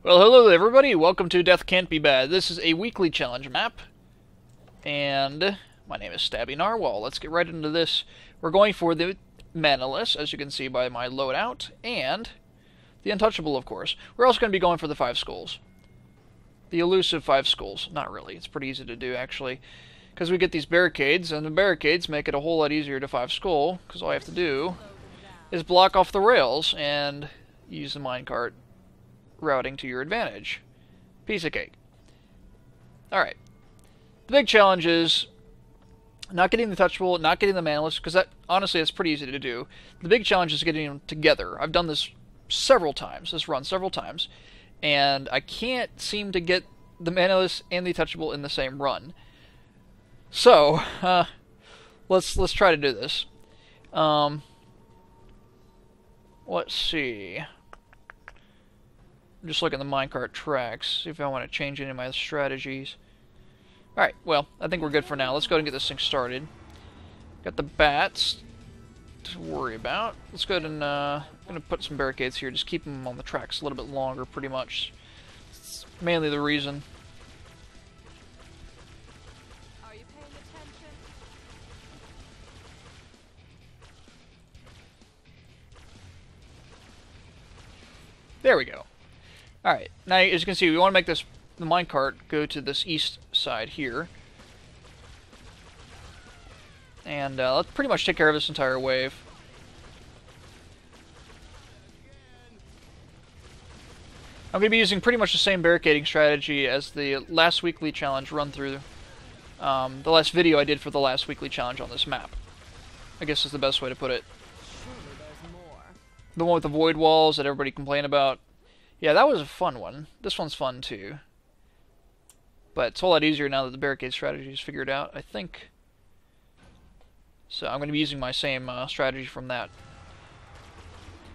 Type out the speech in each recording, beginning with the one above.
Well, hello everybody, welcome to Death Can't Be Bad. This is a weekly challenge map, and my name is Stabby Narwhal. Let's get right into this. We're going for the Manaless, as you can see by my loadout, and the Untouchable, of course. We're also going to be going for the 5 skulls. The elusive 5 skulls. Not really, it's pretty easy to do, actually, because we get these barricades, and the barricades make it a whole lot easier to 5 skull, because all you have to do is block off the rails and use the minecart routing to your advantage. Piece of cake. Alright. The big challenge is not getting the Touchable, not getting the Manaless, because that, honestly, that's pretty easy to do. The big challenge is getting them together. I've done this several times, and I can't seem to get the Manaless and the Touchable in the same run. So, let's try to do this. Let's see. I'm just looking at the minecart tracks, see if I want to change any of my strategies. Alright, well, I think we're good for now. Let's go ahead and get this thing started. Got the bats to worry about. Let's go ahead and I'm going to put some barricades here, just keep them on the tracks a little bit longer, pretty much. It's mainly the reason. Are you paying attention? There we go. Alright, now as you can see, we want to make the minecart go to this east side here. And let's pretty much take care of this entire wave. I'm going to be using pretty much the same barricading strategy as the last weekly challenge run through. The last video I did for the last weekly challenge on this map, I guess is the best way to put it. Surely there's more. The one with the void walls that everybody complained about. Yeah, that was a fun one. This one's fun too. But it's a whole lot easier now that the barricade strategy is figured out, I think. So I'm going to be using my same strategy from that.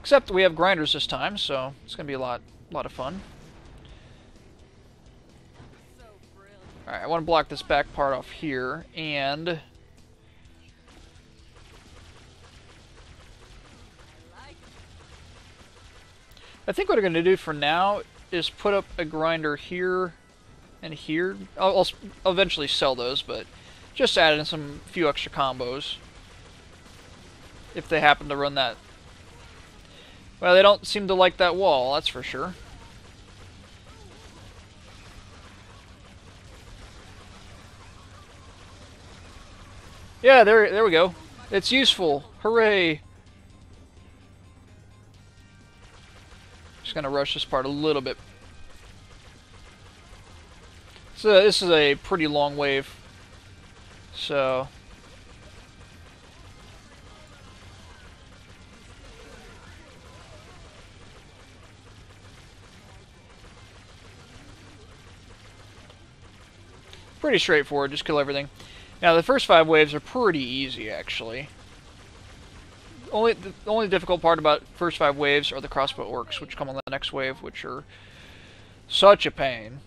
Except we have grinders this time, so it's going to be a lot of fun. So brilliant. Alright, I want to block this back part off here, and I think what I'm going to do for now is put up a grinder here and here. I'll eventually sell those, but just add in some few extra combos if they happen to run that. Well, they don't seem to like that wall, that's for sure. Yeah, there we go. It's useful. Hooray! Just gonna rush this part a little bit. So this is a pretty long wave. So pretty straightforward, just kill everything. Now the first 5 waves are pretty easy actually. The only difficult part about first 5 waves are the crossbow orcs, which come on the next wave, which are such a pain.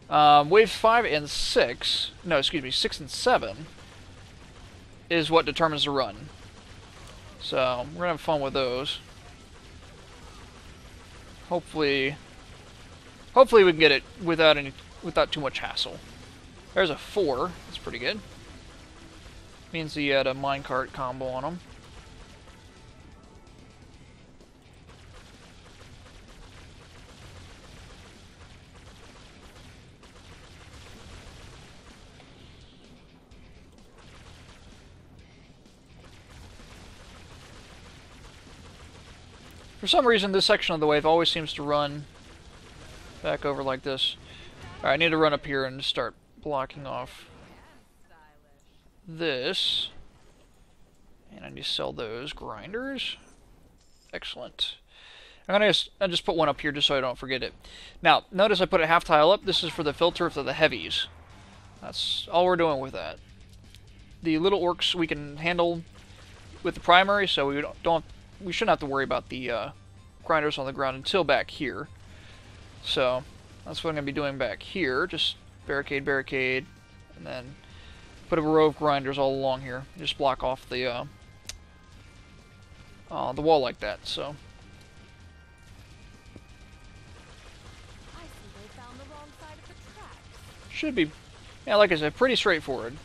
Waves 5 and 6, no, excuse me, 6 and 7 is what determines the run. So we're gonna have fun with those. Hopefully we can get it without too much hassle. There's a 4. That's pretty good. Means he had a minecart combo on him. For some reason, this section of the wave always seems to run back over like this. Alright, I need to run up here and start blocking off this. And I need to sell those grinders. Excellent. I'll just put one up here just so I don't forget it. Now, notice I put a half tile up. This is for the filter for the heavies. That's all we're doing with that. The little orcs we can handle with the primary, so we shouldn't have to worry about the grinders on the ground until back here. So that's what I'm going to be doing back here. Just barricade, and then put a row of grinders all along here. Just block off the wall like that. So Should be, yeah, like I said, pretty straightforward.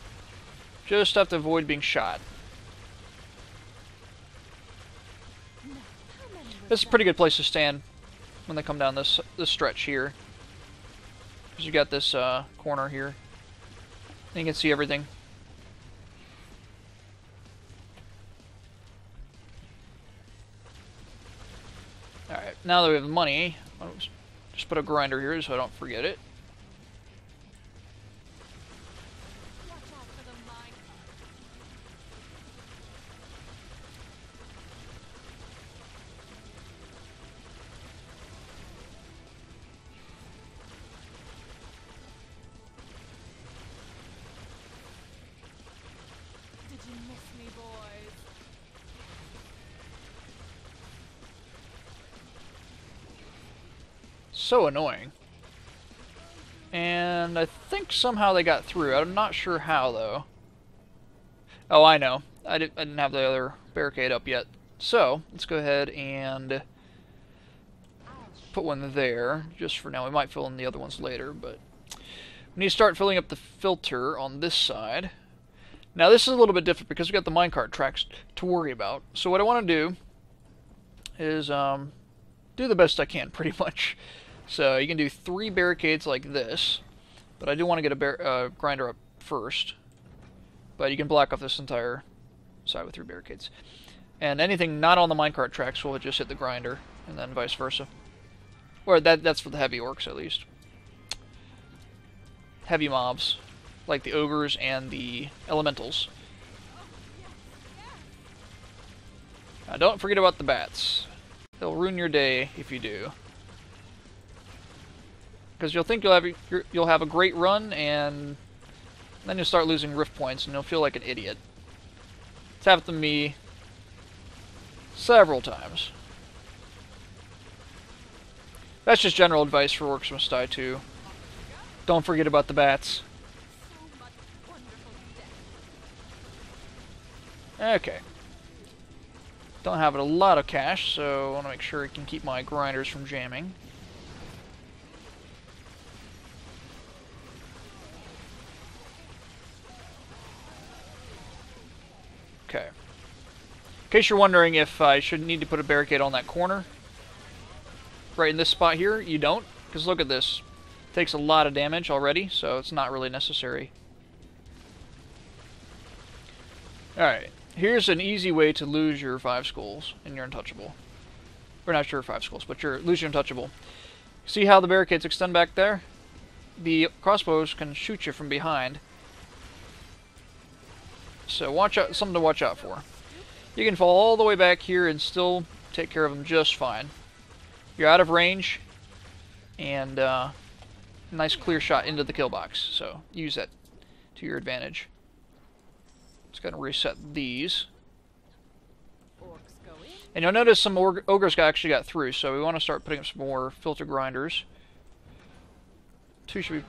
Just have to avoid being shot. This is a pretty good place to stand when they come down this stretch here. Because you got this corner here. And you can see everything. Alright, now that we have the money, I'll just put a grinder here so I don't forget it. Watch out for the mine. Did you miss me, boys? So annoying. And I think somehow they got through. I'm not sure how, though. Oh, I know. I didn't have the other barricade up yet. So, let's go ahead and put one there, just for now. We might fill in the other ones later, but we need to start filling up the filter on this side. Now, this is a little bit different because we got the minecart tracks to worry about. So what I want to do is do the best I can, pretty much. So you can do 3 barricades like this, but I do want to get a grinder up first. But you can block off this entire side with 3 barricades. And anything not on the minecart tracks will just hit the grinder, and then vice versa. Or that's for the heavy orcs, at least. Heavy mobs, like the ogres and the elementals. Now, don't forget about the bats. They'll ruin your day if you do. Because you'll think you'll have a great run, and then you'll start losing rift points, and you'll feel like an idiot. It's happened to me several times. That's just general advice for orcs must die too. Don't forget about the bats. So much wonderful death. Okay. Don't have a lot of cash, so I want to make sure I can keep my grinders from jamming. Okay. In case you're wondering if I should need to put a barricade on that corner, right in this spot here, you don't. Because look at this. It takes a lot of damage already, so it's not really necessary. Alright. Here's an easy way to lose your 5 skulls and your untouchable. Or not your 5 skulls, but lose your untouchable. See how the barricades extend back there? The crossbows can shoot you from behind. So watch out, something to watch out for. You can fall all the way back here and still take care of them just fine. You're out of range, and nice clear shot into the kill box. So use that to your advantage. Just gonna reset these. Orcs go in. And you'll notice some ogres actually got through, so we want to start putting up some more filter grinders. 2 should be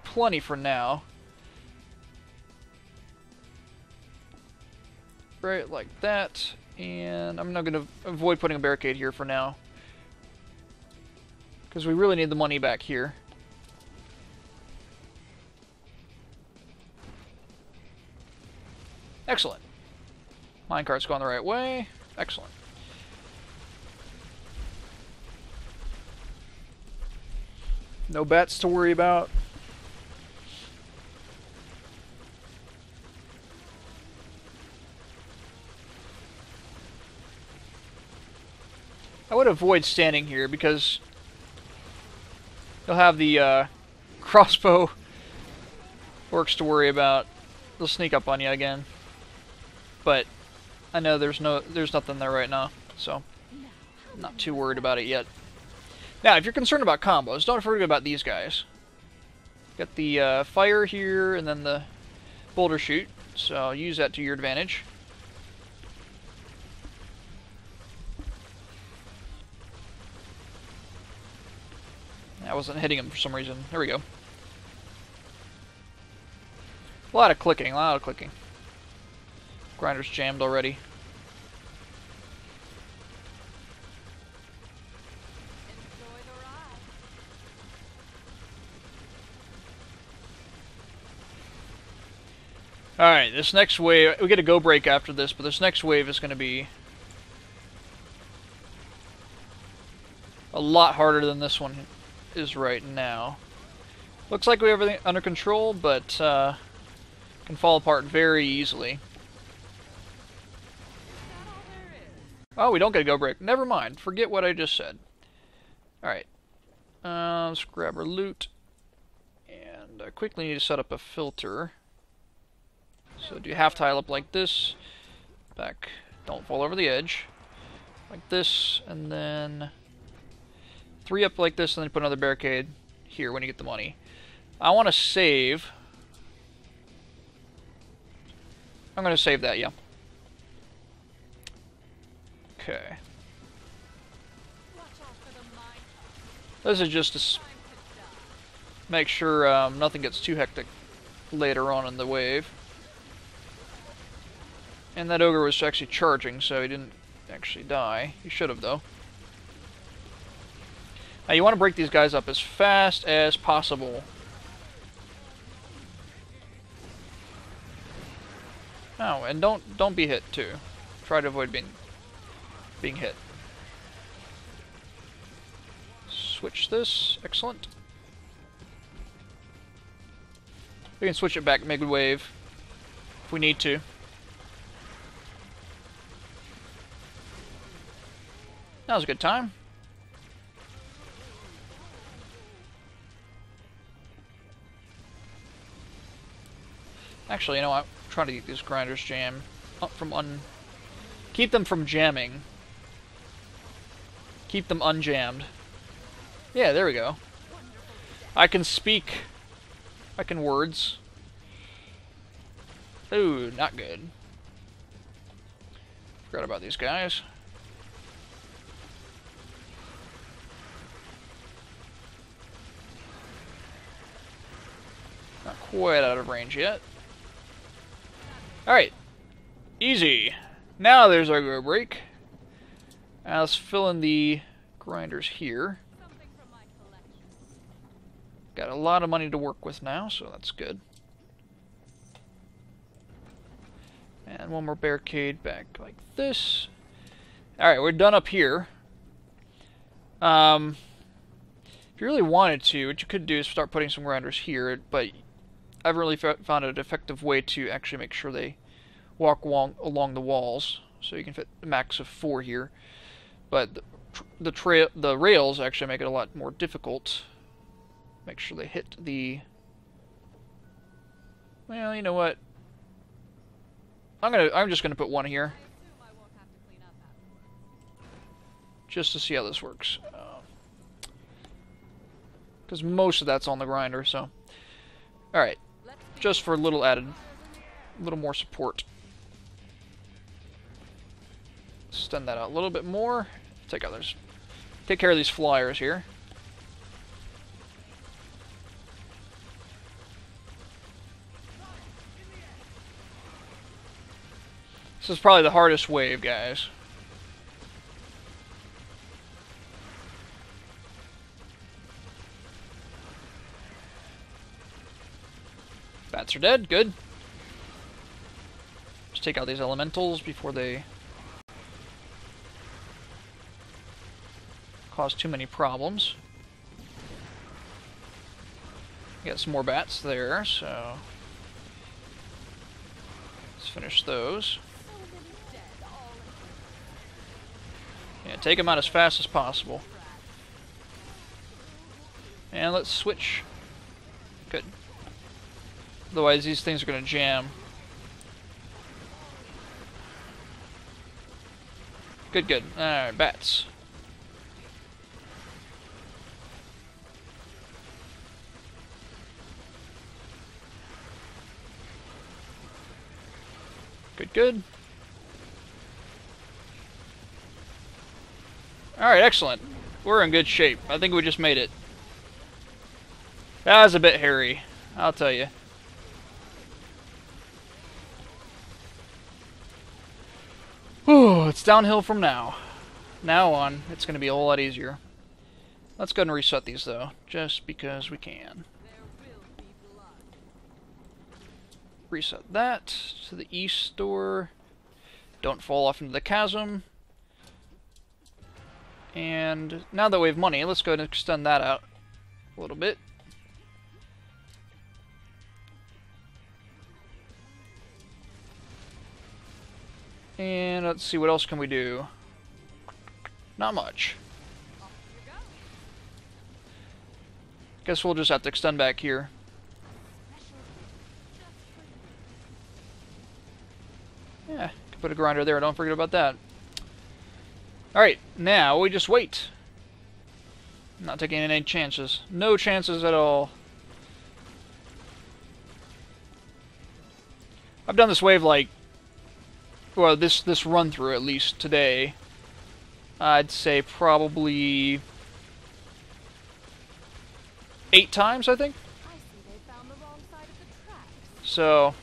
plenty for now. Right, like that. And I'm not going to avoid putting a barricade here for now, because we really need the money back here. Excellent. Minecart's going the right way. Excellent. No bats to worry about. I would avoid standing here because you'll have the crossbow orcs to worry about. They'll sneak up on you again. But I know there's nothing there right now, so I'm not too worried about it yet. Now, if you're concerned about combos, don't forget about these guys. Got the fire here and then the boulder shoot, so use that to your advantage. I wasn't hitting him for some reason. There we go. A lot of clicking, a lot of clicking. Grinder's jammed already. Enjoy the ride. Alright, this next wave, we get a go break after this, but this next wave is going to be a lot harder than this one is right now. Looks like we have everything under control, but can fall apart very easily. Oh, we don't get a go break. Never mind. Forget what I just said. Alright. Let's grab our loot. And I quickly need to set up a filter. So do half tile up like this. Back. Don't fall over the edge. Like this. And then 3 up like this, and then put another barricade here when you get the money. I want to save. I'm going to save that, yeah. Okay. This is just to make sure nothing gets too hectic later on in the wave. And that ogre was actually charging, so he didn't actually die. He should have, though. Now you want to break these guys up as fast as possible. Oh, and don't be hit too. Try to avoid being hit. Switch this. Excellent. We can switch it back mid-wave if we need to. Now's a good time. Actually, you know what? I'm trying to get these grinders jam keep them from jamming. Keep them unjammed. Yeah, there we go. I can speak. I can words. Ooh, not good. Forgot about these guys. Not quite out of range yet. Alright. Easy. Now there's our go break. Now let's fill in the grinders here. Got a lot of money to work with now, so that's good. And one more barricade back like this. Alright, we're done up here. If you really wanted to, what you could do is start putting some grinders here, but I've really found an effective way to actually make sure they walk along the walls, so you can fit a max of 4 here. But the rails actually make it a lot more difficult. Make sure they hit the... Well, you know what? I'm just gonna put 1 here, just to see how this works. Because most of that's on the grinder, so. All right, just for a little more support. Extend that out a little bit more. Take care of these flyers here. This is probably the hardest wave, guys. Bats are dead, good. Just take out these elementals before they cause too many problems. Got some more bats there, so let's finish those. Yeah, take them out as fast as possible. And let's switch. Good. Otherwise, these things are going to jam. Good, good. Alright, bats. Good, good. Alright, excellent. We're in good shape. I think we just made it. That was a bit hairy, I'll tell you. Whew, it's downhill from now. Now on, it's going to be a whole lot easier. Let's go ahead and reset these, though, just because we can. reset that to the east door. Don't fall off into the chasm. And now that we have money, let's go ahead and extend that out a little bit. And let's see, what else can we do? Not much. Guess we'll just have to extend back here. Yeah, can put a grinder there, don't forget about that. Alright, now we just wait. Not taking any chances. No chances at all. I've done this wave like, well, this run through at least today. I'd say probably 8 times, I think. I see they found the wrong side of the tracks. So,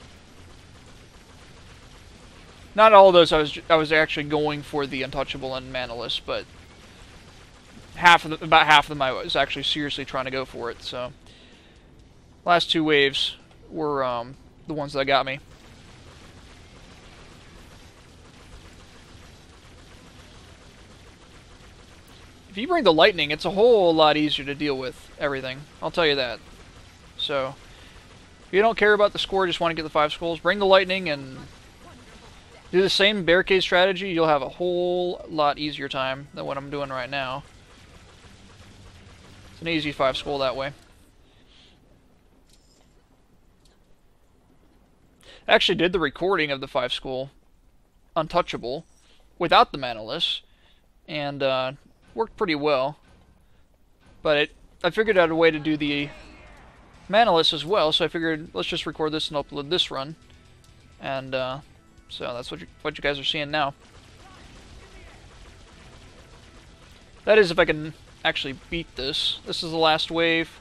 not all of those I was actually going for the Untouchable and Manaless, but about half of them I was actually seriously trying to go for it. So, last 2 waves were the ones that got me. If you bring the lightning, it's a whole lot easier to deal with everything. I'll tell you that. So, if you don't care about the score, just want to get the 5 skulls, bring the lightning and do the same barricade strategy. You'll have a whole lot easier time than what I'm doing right now. It's an easy 5 skull that way. I actually did the recording of the 5 skull Untouchable without the Manaless, and worked pretty well. But I figured out a way to do the Manaless as well, so I figured let's just record this and upload this run. And so that's what you guys are seeing now. That is if I can actually beat this. This is the last wave.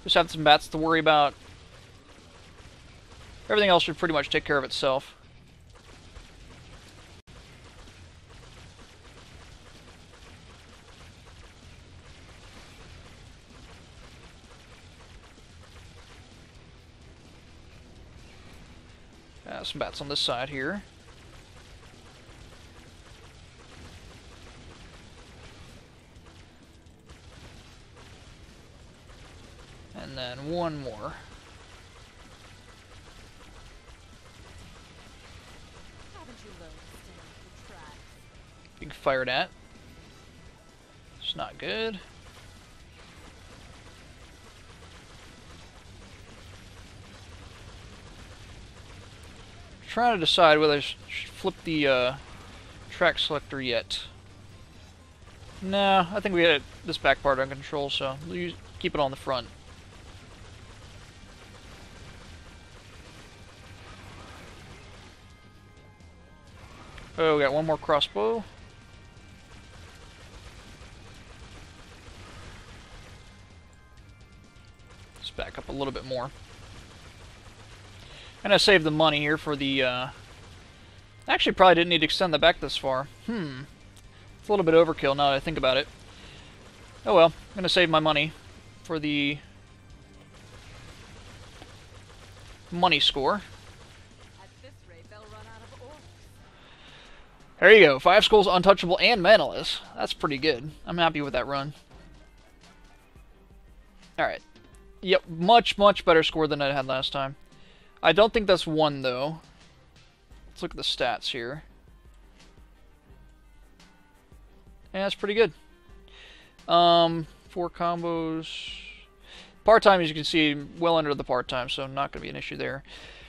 Just have some bats to worry about. Everything else should pretty much take care of itself. Some bats on this side here. And then one more. Haven't you learned to stay off the tracks? Being fired at. It's not good. Trying to decide whether I should flip the track selector yet. No, I think we had this back part under control, so we'll keep it on the front. Oh, we got one more crossbow. Let's back up a little bit more. And I saved the money here for the, actually probably didn't need to extend the back this far. It's a little bit overkill now that I think about it. Oh well, I'm going to save my money for the money score. At this rate, they'll run out of orcs. There you go, 5 skulls, Untouchable, and Manaless. That's pretty good. I'm happy with that run. Alright. Yep, much, much better score than I had last time. I don't think that's 1, though. Let's look at the stats here. Yeah, that's pretty good. 4 combos. Part-time, as you can see, well under the part-time, so not going to be an issue there.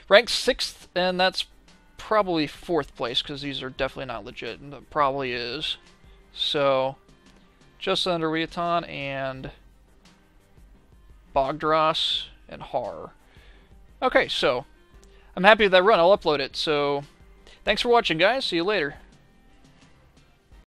Ranked 6th, and that's probably 4th place, because these are definitely not legit, and it probably is. So, just under Riaton and Bogdras and Har. Okay, so I'm happy with that run. I'll upload it. So thanks for watching, guys. See you later.